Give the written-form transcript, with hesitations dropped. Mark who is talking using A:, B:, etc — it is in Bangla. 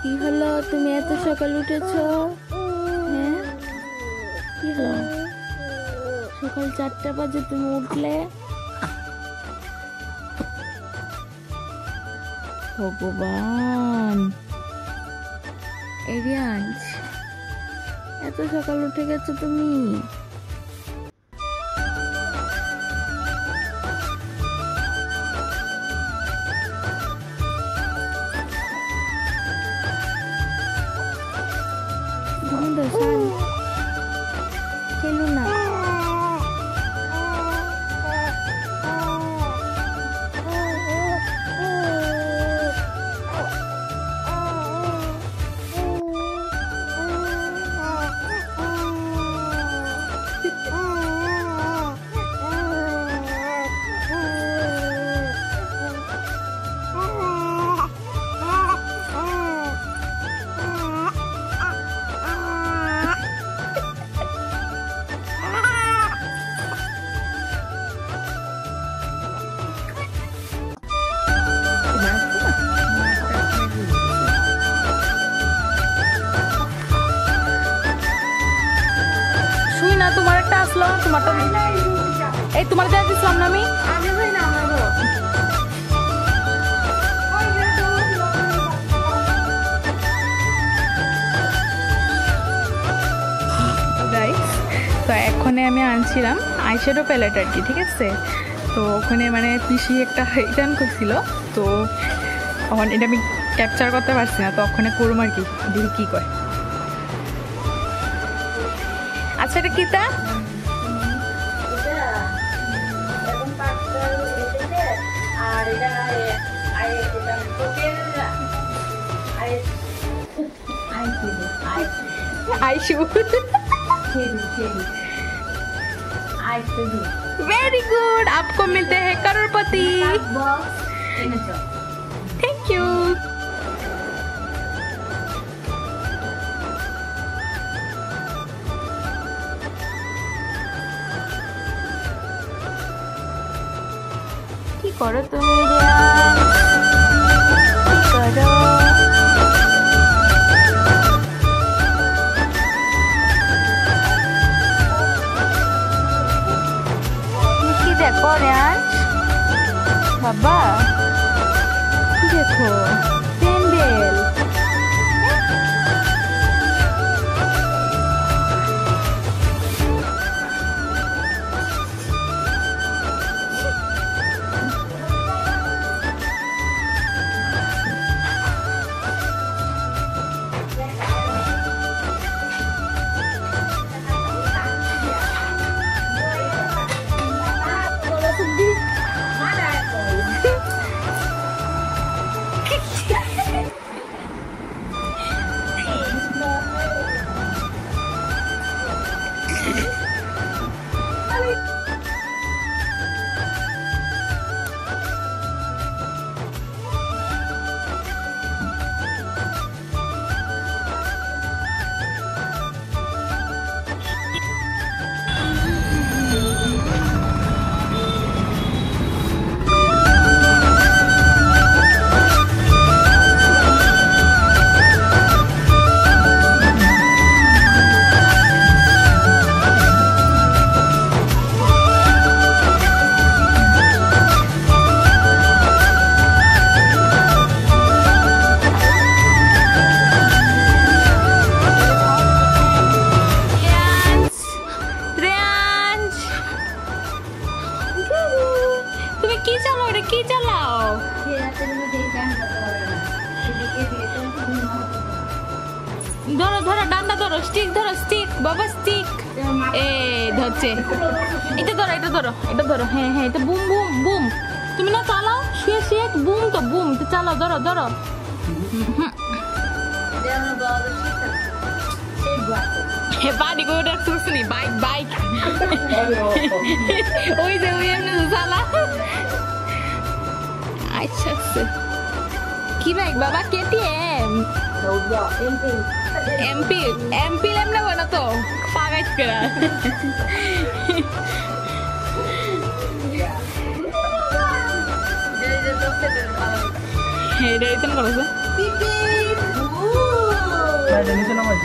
A: কি হলো, তুমি এত সকাল উঠেছো? হ্যাঁ, কি হলো? সকাল 4টা বাজে তুমি উঠলে? ভগবান, এরিয়ান্স, এত সকাল উঠে গেছো তুমি? খেলো না। না তোমার একটা আসলো, তোমারটা এই তোমার দেওয়া দিছিলাম না আমি। তো এখন আমি আনছিলাম আইশ্যাডো প্যালেট আর কি, ঠিক আছে। তো ওখানে মানে পিসি একটা রিটার্ন করছিল, তো তখন এটা আমি ক্যাপচার করতে পারছি না, তো ওখানে করুম আর কি, দেখি কি কয়। আচ্ছা, এটা কিতা? वेरी गुड, आपको मिलते हैं करोड़पति। Thank you. কি করো তুমি? করো দেখো রিয়ান্স, বাবা দেখো প্যান্ডেল। ধরো ধরো, ডান্ডা ধরো, স্টিক ধরো, স্টিক বাবা, স্টিক। ধরছে, এটা ধরো, এটা ধরো, এটা ধরো। হ্যাঁ হ্যাঁ, এটা বুম বুম বুম। তুমি না চালাও, শুয়ে শুয়ে বুম, তো বুম, তো চালাও, ধরো ধরো। বাড়ি করে ডাকতে শুনি, বাইক বাইক। ওই যে ওই এমনি চালা। আচ্ছা, কি বাইক বাবা? কেটিএম, এমপি এমপি এমনি বলো তো, পাগাইছ করা। এটা রিটার্ন করেছে।
B: নিচে নামাই